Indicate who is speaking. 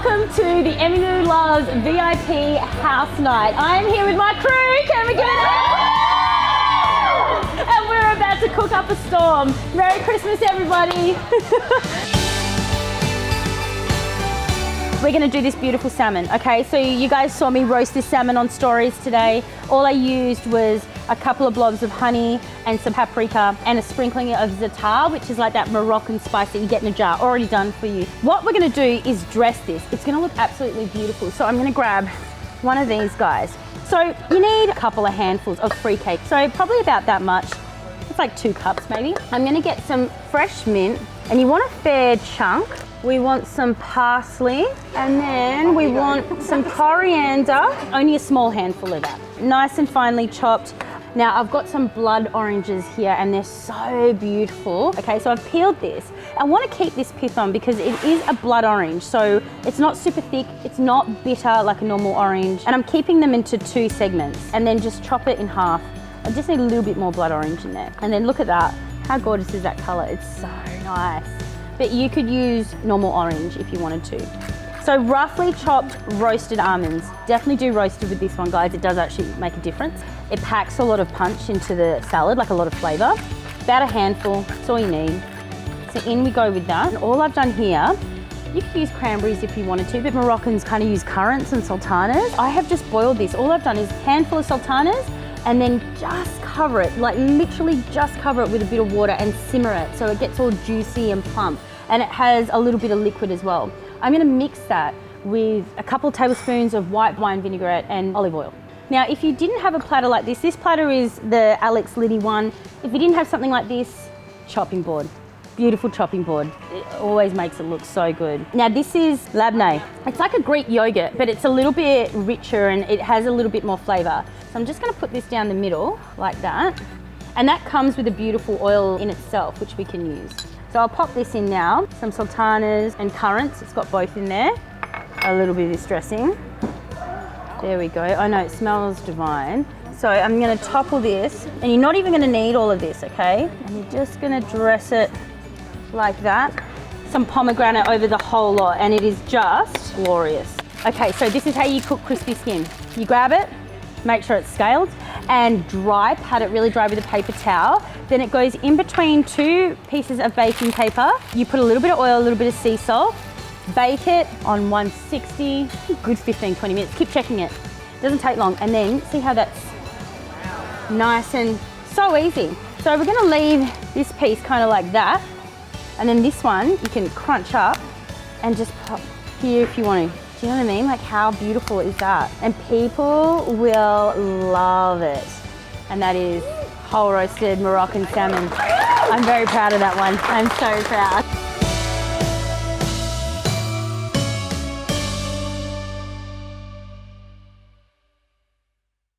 Speaker 1: welcome to the Emmylou Loves VIP House Night. I'm here with my crew, can we give it up? And we're about to cook up a storm. Merry Christmas, everybody. We're gonna do this beautiful salmon, okay? So you guys saw me roast this salmon on stories today. All I used was a couple of blobs of honey and some paprika and a sprinkling of za'atar, which is like that Moroccan spice that you get in a jar, already done for you. What we're gonna do is dress this. It's gonna look absolutely beautiful. So I'm gonna grab one of these guys. So you need a couple of handfuls of free cake. So probably about that much. It's like 2 cups maybe. I'm gonna get some fresh mint, and you want a fair chunk. We want some parsley, and then we want some coriander, only a small handful of that. Nice and finely chopped. Now I've got some blood oranges here and they're so beautiful. Okay, so I've peeled this. I want to keep this pith on because it is a blood orange, so it's not super thick, it's not bitter like a normal orange. And I'm keeping them into 2 segments and then just chop it in half. I just need a little bit more blood orange in there. And then look at that. How gorgeous is that color? It's so nice. But you could use normal orange if you wanted to. So roughly chopped roasted almonds. Definitely do roasted with this one, guys. It does actually make a difference. It packs a lot of punch into the salad, like a lot of flavor. About a handful, that's all you need. So in we go with that. And all I've done here, you could use cranberries if you wanted to, but Moroccans kind of use currants and sultanas. I have just boiled this. All I've done is a handful of sultanas and then just cover it, like literally just cover it with a bit of water and simmer it so it gets all juicy and plump. And it has a little bit of liquid as well. I'm gonna mix that with a couple of tablespoons of white wine vinaigrette and olive oil. Now, if you didn't have a platter like this platter is the Alex Liddy one. If you didn't have something like this, chopping board. Beautiful chopping board. It always makes it look so good. Now this is labneh. It's like a Greek yogurt, but it's a little bit richer and it has a little bit more flavor. So I'm just gonna put this down the middle like that. And that comes with a beautiful oil in itself, which we can use. So I'll pop this in now. Some sultanas and currants, it's got both in there. A little bit of this dressing. There we go. I know, it smells divine. So I'm gonna topple this, and you're not even gonna need all of this, okay? And you're just gonna dress it like that. Some pomegranate over the whole lot, and it is just glorious. Okay, so this is how you cook crispy skin. You grab it, make sure it's scaled, and dry, pat it really dry with a paper towel. Then it goes in between 2 pieces of baking paper. You put a little bit of oil, a little bit of sea salt, bake it on 160, good 15, 20 minutes. Keep checking it. Doesn't take long. And then see how that's nice and so easy. So we're gonna leave this piece kind of like that. And then this one, you can crunch up and just pop here if you want to. Do you know what I mean? Like, how beautiful is that? And people will love it. And that is whole roasted Moroccan salmon. I'm very proud of that one. I'm so proud.